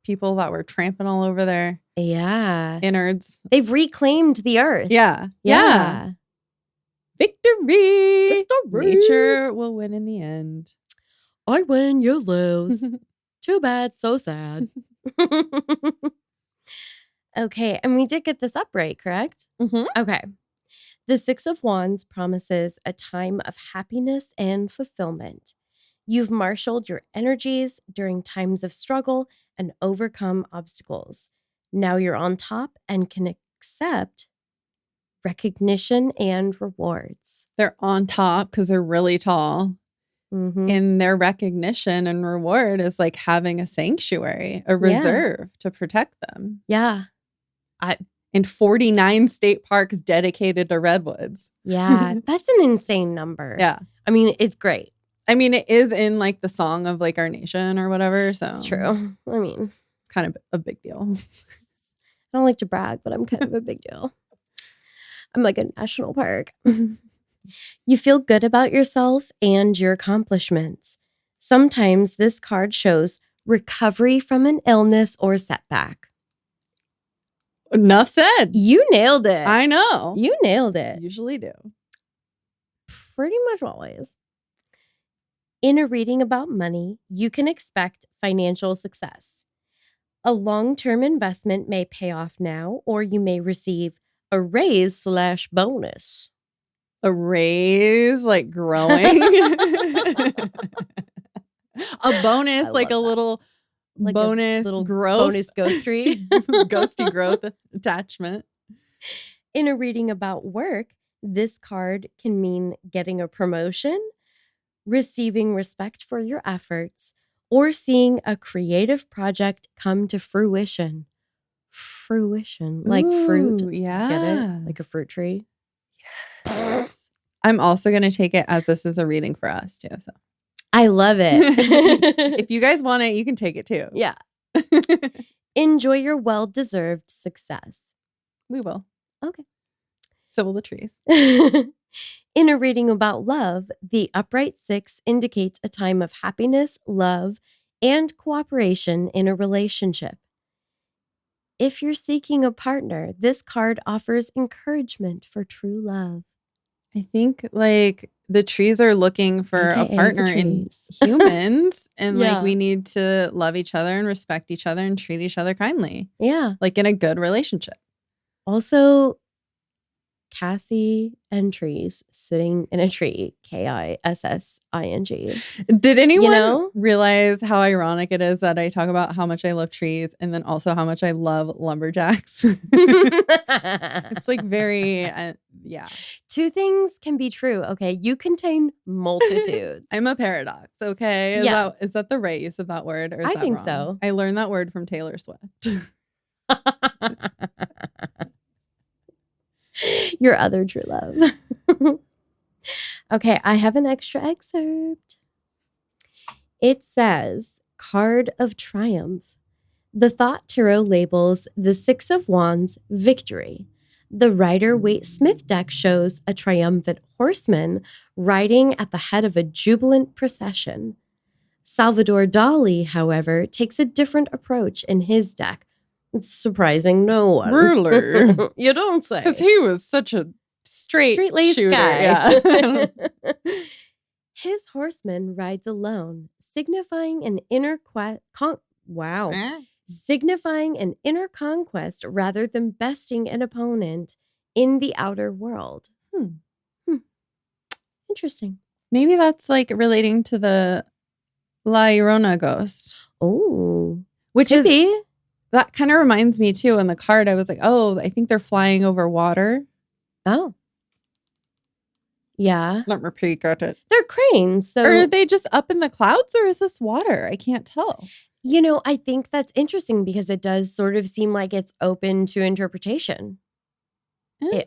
people that were tramping all over their innards. They've reclaimed the earth. Yeah. Victory. Nature will win in the end. I win, you lose. Too bad, so sad. Okay, and we did get this up right, correct? Mm-hmm. Okay. The 6 of Wands promises a time of happiness and fulfillment. You've marshaled your energies during times of struggle and overcome obstacles. Now you're on top and can accept recognition and rewards. They're on top because they're really tall. Mm-hmm. And their recognition and reward is like having a sanctuary, a reserve to protect them. Yeah. And 49 state parks dedicated to redwoods. Yeah, that's an insane number. Yeah. I mean, it's great. I mean, it is in like the song of like our nation or whatever. So it's true. I mean, it's kind of a big deal. I don't like to brag, but I'm kind of a big deal. I'm like a national park. You feel good about yourself and your accomplishments. Sometimes this card shows recovery from an illness or setback. Enough said. You nailed it. I know. You nailed it. Usually do. Pretty much always. In a reading about money, you can expect financial success. A long-term investment may pay off now, or you may receive a raise/bonus. A raise, like growing. A bonus, like a little like bonus a little growth. Bonus ghostry. Ghosty growth attachment. In a reading about work, this card can mean getting a promotion, receiving respect for your efforts, or seeing a creative project come to fruition. Fruition, like fruit. Yeah. Get it? Like a fruit tree. I'm also going to take it as this is a reading for us too. So I love it. if you guys want it, you can take it too. Yeah. Enjoy your well-deserved success. We will. Okay. So will the trees. In a reading about love, the upright 6 indicates a time of happiness, love, and cooperation in a relationship. If you're seeking a partner, this card offers encouragement for true love. I think like the trees are looking for AKA a the partner in trees. humans. And Yeah. like we need to love each other and respect each other and treat each other kindly. Yeah. Like in a good relationship. Also, Cassie and trees sitting in a tree. Kissing. Did anyone know? realize how ironic it is that I talk about how much I love trees and then also how much I love lumberjacks? It's like very, yeah. Two things can be true. Okay. You contain multitudes. I'm a paradox. Okay. Yeah. Is that the right use of that word? Or is I that think wrong? so. I learned that word from Taylor Swift. Your other true love. Okay, I have an extra excerpt. It says, Card of Triumph. The Thought Tarot labels the 6 of Wands victory. The Rider-Waite-Smith deck shows a triumphant horseman riding at the head of a jubilant procession. Salvador Dali, however, takes a different approach in his deck. It's surprising no one. Really? You don't say. Because he was such a straight-laced shooter. guy. Yeah. His horseman rides alone, signifying an inner signifying an inner conquest rather than besting an opponent in the outer world. Interesting. Maybe that's like relating to the La Llorona ghost. Oh, which could is be. That kind of reminds me too. In the card, I was like, oh, I think they're flying over water. Oh. Yeah. Let me peek at it. They're cranes. So Are they just up in the clouds or is this water? I can't tell. You know, I think that's interesting because it does sort of seem like it's open to interpretation.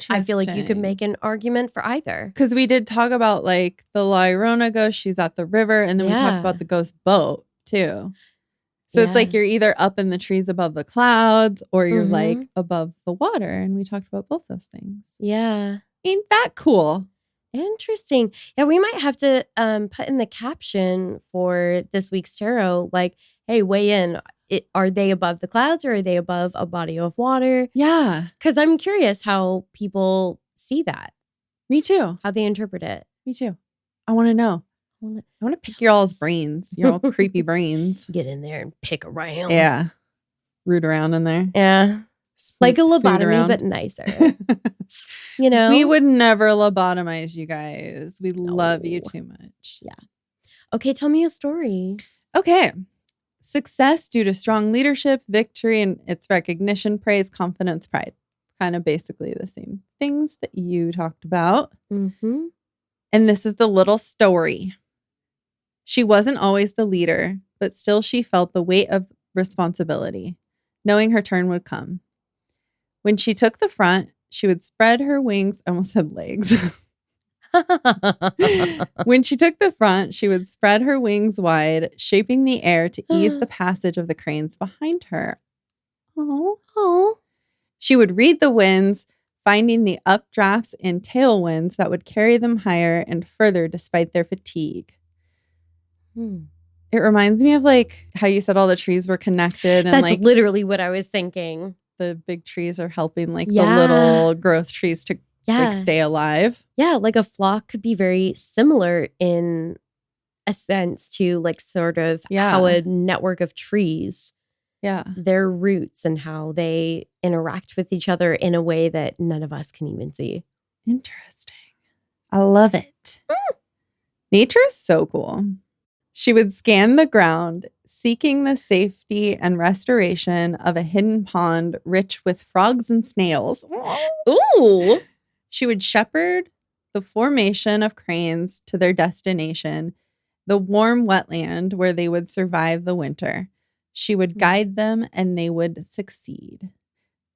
I feel like you could make an argument for either. Because we did talk about like the La Llorona ghost. She's at the river. And then we talked about the ghost boat too. So it's like you're either up in the trees above the clouds or you're like above the water. And we talked about both those things. Yeah. Ain't that cool? Interesting. Yeah, we might have to put in the caption for this week's tarot, like, hey, weigh in. Are they above the clouds or are they above a body of water? Yeah. Because I'm curious how people see that. Me too. How they interpret it. Me too. I want to know. I want to pick your all's brains, your all creepy brains. Get in there and pick around. Yeah. Root around in there. Yeah. Like a lobotomy, but nicer. You know? We would never lobotomize you guys. We love you too much. Yeah. Okay, tell me a story. Okay. Success due to strong leadership, victory, and its recognition, praise, confidence, pride. Kind of basically the same things that you talked about. Mm-hmm. And this is the little story. She wasn't always the leader, but still she felt the weight of responsibility, knowing her turn would come. When she took the front, she would spread her wings. I almost said legs. When she took the front, she would spread her wings wide, shaping the air to ease the passage of the cranes behind her. Oh. She would read the winds, finding the updrafts and tailwinds that would carry them higher and further despite their fatigue. It reminds me of like how you said all the trees were connected. And That's like literally what I was thinking. The big trees are helping like the little growth trees to like stay alive. Yeah, like a flock could be very similar in a sense to like sort of how a network of trees, their roots and how they interact with each other in a way that none of us can even see. Interesting. I love it. Nature is so cool. She would scan the ground, seeking the safety and restoration of a hidden pond rich with frogs and snails. Ooh. She would shepherd the formation of cranes to their destination, the warm wetland where they would survive the winter. She would guide them and they would succeed.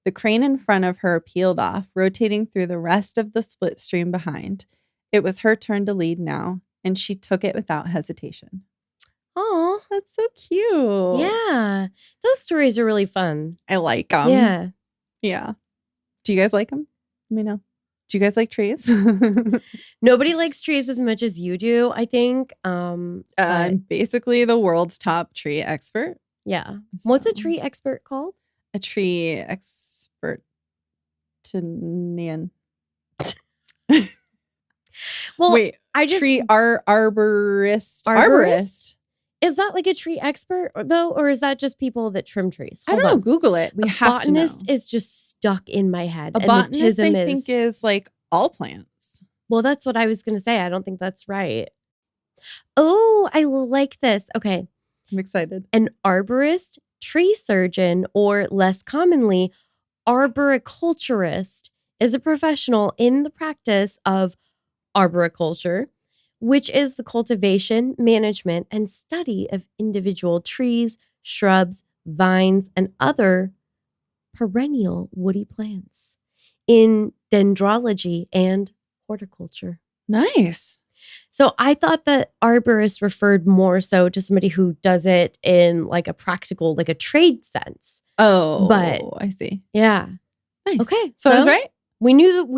The crane in front of her peeled off, rotating through the rest of the split stream behind. It was her turn to lead now, and she took it without hesitation. Oh, That's so cute. yeah. Those stories are really fun. I like them. Yeah. Yeah. Do you guys like them? Let me know. Do you guys like trees? Nobody likes trees as much as you do, I think. I'm But basically the world's top tree expert. yeah. What's a So, tree expert called? A tree expert to Nan. Well, Wait, I just tree arborist. Arborist? Is that like a tree expert though, or is that just people that trim trees? I don't know. Google it. We A have to know. botanist is just stuck in my head. A and botanist, the I tism think, is like all plants. Well, that's what I was going to say. I don't think that's right. Oh, I like this. Okay. I'm excited. An arborist, tree surgeon, or less commonly, arboriculturist is a professional in the practice of arboriculture, which is the cultivation, management, and study of individual trees, shrubs, vines, and other perennial woody plants in dendrology and horticulture. Nice. So I thought that arborist referred more so to somebody who does it in like a practical, like a trade sense. Oh, But- I see. Yeah. Nice. Okay, So I was so- right? We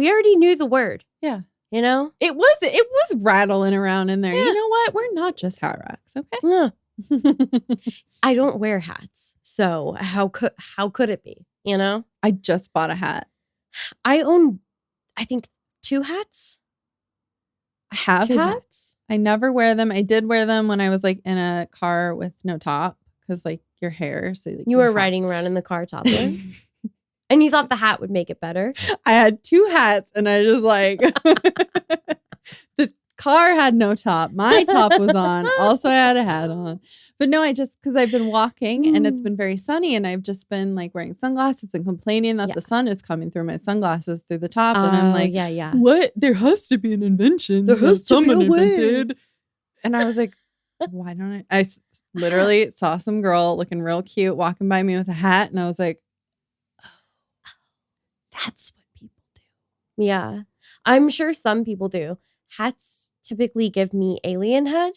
already knew the word. Yeah. You know? It was rattling around in there. Yeah. You know what? We're not just hat racks, okay? Yeah. I don't wear hats. So how could it be? You know? I just bought a hat. I own, I think, 2 hats. I have 2 hats. I never wear them. I did wear them when I was like in a car with no top because like your hair. So like, You were riding around in the car topless. And you thought the hat would make it better. I had 2 hats and I just like the car had no top. My top was on. Also, I had a hat on. But no, I just because I've been walking and it's been very sunny and I've just been like wearing sunglasses and complaining that Yeah. the sun is coming through my sunglasses through the top. And I'm like, yeah. what? There has to be an invention. There has that to be a someone way. invented. And I was like, why don't I literally saw some girl looking real cute walking by me with a hat. And I was like, that's what people do. Yeah. I'm sure some people do. Hats typically give me alien head.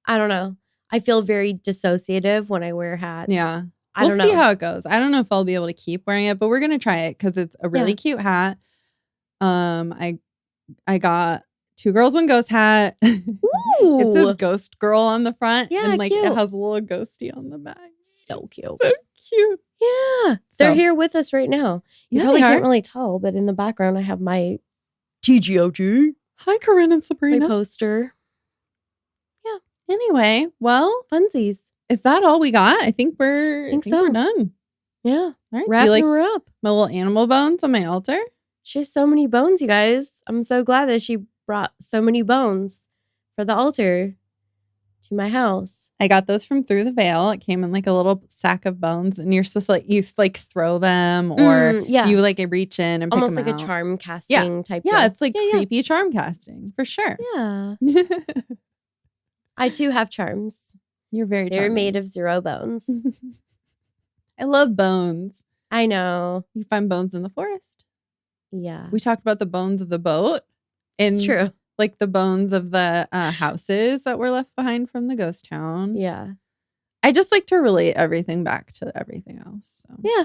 I don't know. I feel very dissociative when I wear hats. Yeah. I We'll don't know. see how it goes. I don't know if I'll be able to keep wearing it, but we're gonna try it because it's a really Yeah. cute hat. I got 2 girls, 1 ghost hat. It says ghost girl on the front. Yeah, and like cute. it has a little ghosty on the back. So cute. So cute. Yeah. They're So- here with us right now. You Yeah, probably they can't are. really tell, but in the background, I have my TGOG, Hi, Corinne and my Sabrina. poster. Anyway, well, Funsies. is that all we got? I think we're Think we're so. done. Yeah. All right. Do Wrapping you like her up. my little animal bones on my altar? She has so many bones, you guys. I'm so glad that she brought so many bones for the altar to my house. I got those from Through the Veil. It came in like a little sack of bones, and you're supposed to like throw them, or Yeah. you like reach in and pick Almost them like out. a charm casting type. Yeah, deal. it's like Yeah. creepy charm casting for sure. Yeah. I too have charms. You're very. They're charming. made of 0 bones. I love bones. I know. You find bones in the forest. Yeah. We talked about the bones of the boat. It's true. Like the bones of the houses that were left behind from the ghost town. Yeah. I just like to relate everything back to everything else. So. Yeah.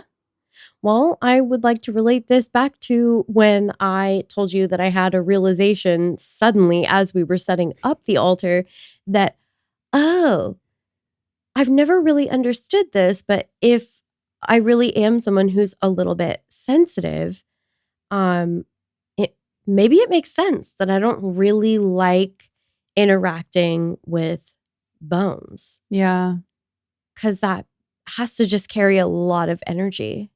Well, I would like to relate this back to when I told you that I had a realization suddenly as we were setting up the altar that, oh, I've never really understood this, but if I really am someone who's a little bit sensitive, maybe it makes sense that I don't really like interacting with bones Yeah. because that has to just carry a lot of energy.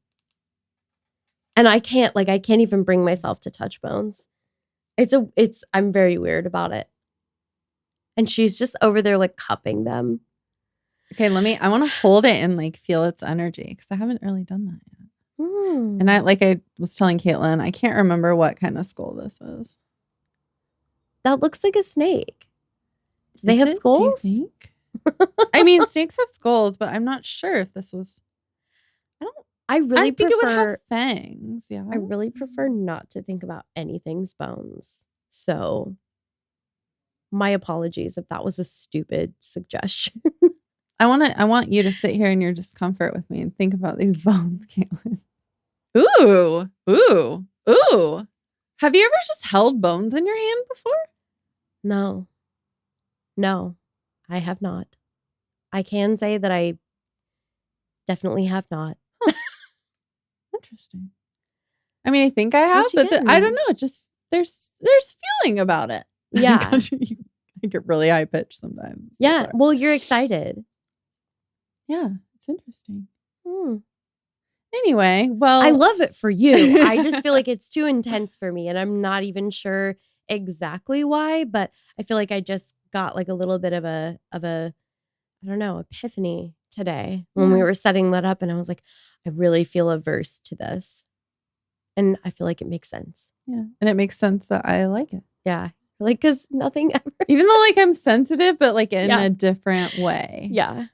And I can't even bring myself to touch bones. I'm very weird about it. And she's just over there like cupping them. Okay, I want to hold it and like feel its energy because I haven't really done that yet. And I was telling Caitlin, I can't remember what kind of skull this is. That looks like a snake. Do they Is have it? skulls? Do you think? I mean, snakes have skulls, but I'm not sure if this was. I really I think it would prefer have fangs. Yeah. I really prefer not to think about anything's bones. So my apologies if that was a stupid suggestion. I want you to sit here in your discomfort with me and think about these bones, Caitlin. Ooh. Have you ever just held bones in your hand before? No, I have not. I can say that I definitely have not. Interesting. I mean, I think I have, but I don't know. It just there's feeling about it. Yeah. I get really high pitched sometimes. Yeah. Well, you're excited. Yeah, it's interesting. Anyway, well, I love it for you. I just feel like it's too intense for me, and I'm not even sure exactly why, but I feel like I just got like a little bit of a I don't know, epiphany today when we were setting that up, and I was like, I really feel averse to this. And I feel like it makes sense. Yeah. And it makes sense that I like it. Yeah. Like, because nothing ever. Even though like I'm sensitive, but like in a different way. Yeah.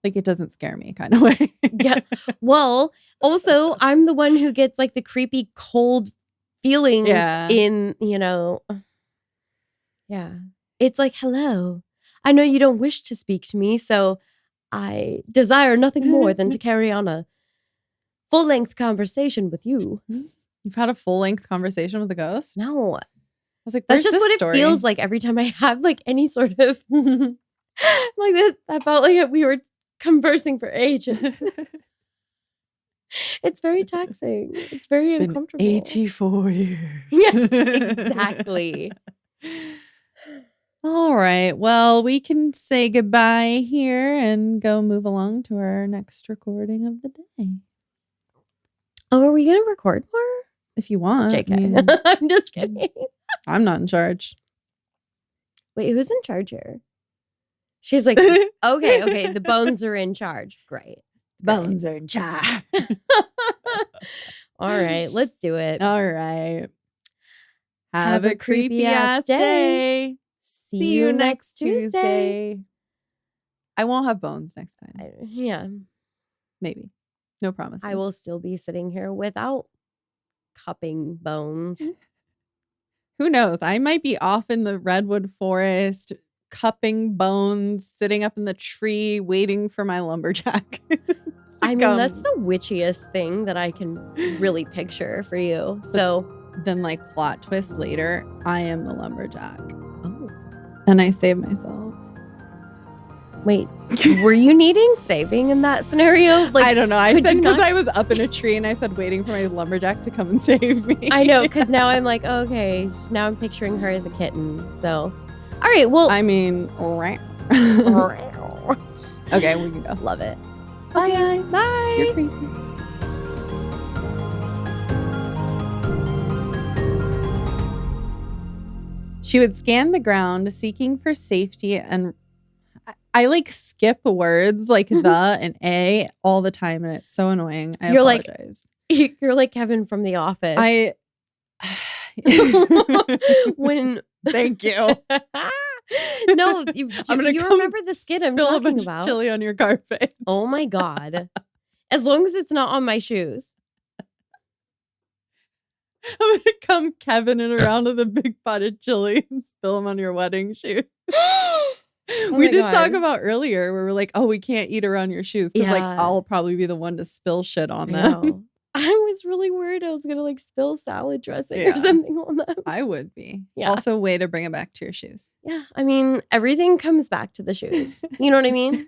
Like it doesn't scare me kind of way. Yeah. Well, also, I'm the one who gets like the creepy cold feelings in, yeah. It's like, hello, I know you don't wish to speak to me, so I desire nothing more than to carry on a full-length conversation with you. You've had a full-length conversation with a ghost? No. I was like, that's just what it feels like every time I have like any sort of like this. I felt like we were conversing for ages. It's very taxing. It's very uncomfortable. 84 years. Yes, exactly. All right. Well, we can say goodbye here and go move along to our next recording of the day. Oh, are we going to record more? If you want. JK. I'm just kidding. I'm not in charge. Wait, who's in charge here? She's like, okay. The bones are in charge. Great. Bones are in charge. All right, let's do it. All right. Have a creepy ass day. See you next Tuesday. I won't have bones next time. Yeah. Maybe. No promises. I will still be sitting here without cupping bones. Who knows? I might be off in the Redwood Forest, cupping bones, sitting up in the tree, waiting for my lumberjack. I mean, that's the witchiest thing that I can really picture for you. So then, like, plot twist later, I am the lumberjack. Oh. And I save myself. Wait, were you needing saving in that scenario? Like, I don't know. I said because I was up in a tree and I said waiting for my lumberjack to come and save me. I know, because now I'm like, okay, now I'm picturing her as a kitten. So, all right, well. I mean, okay, we can go. Love it. Bye, guys. Bye. You're creepy. She would scan the ground, seeking for safety, and I like skip words like the and a all the time, and it's so annoying. I apologize. You're like Kevin from The Office. Thank you. No, you remember the skit I'm talking about. Chili on your carpet. Oh my God. As long as it's not on my shoes. I'm gonna come Kevin in a round of the big pot of chili and spill them on your wedding shoes. We did talk about earlier where we're like, oh, we can't eat around your shoes because like I'll probably be the one to spill shit on them. I was really worried I was gonna like spill salad dressing or something on them. I would be. Yeah. Also, way to bring it back to your shoes. Yeah, I mean, everything comes back to the shoes. You know what I mean?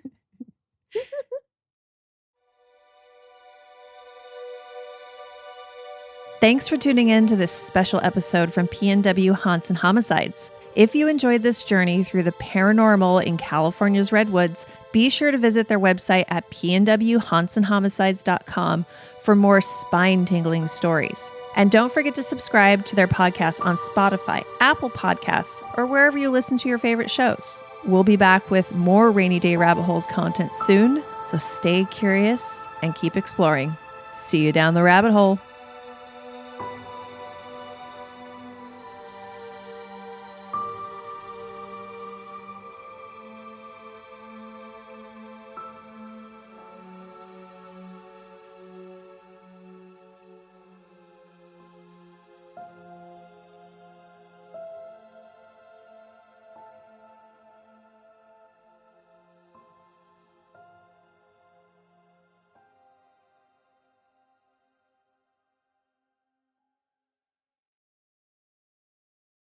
Thanks for tuning in to this special episode from PNW Haunts and Homicides. If you enjoyed this journey through the paranormal in California's Redwoods, be sure to visit their website at pnwhauntsandhomicides.com for more spine-tingling stories. And don't forget to subscribe to their podcast on Spotify, Apple Podcasts, or wherever you listen to your favorite shows. We'll be back with more Rainy Day Rabbit Holes content soon, so stay curious and keep exploring. See you down the rabbit hole.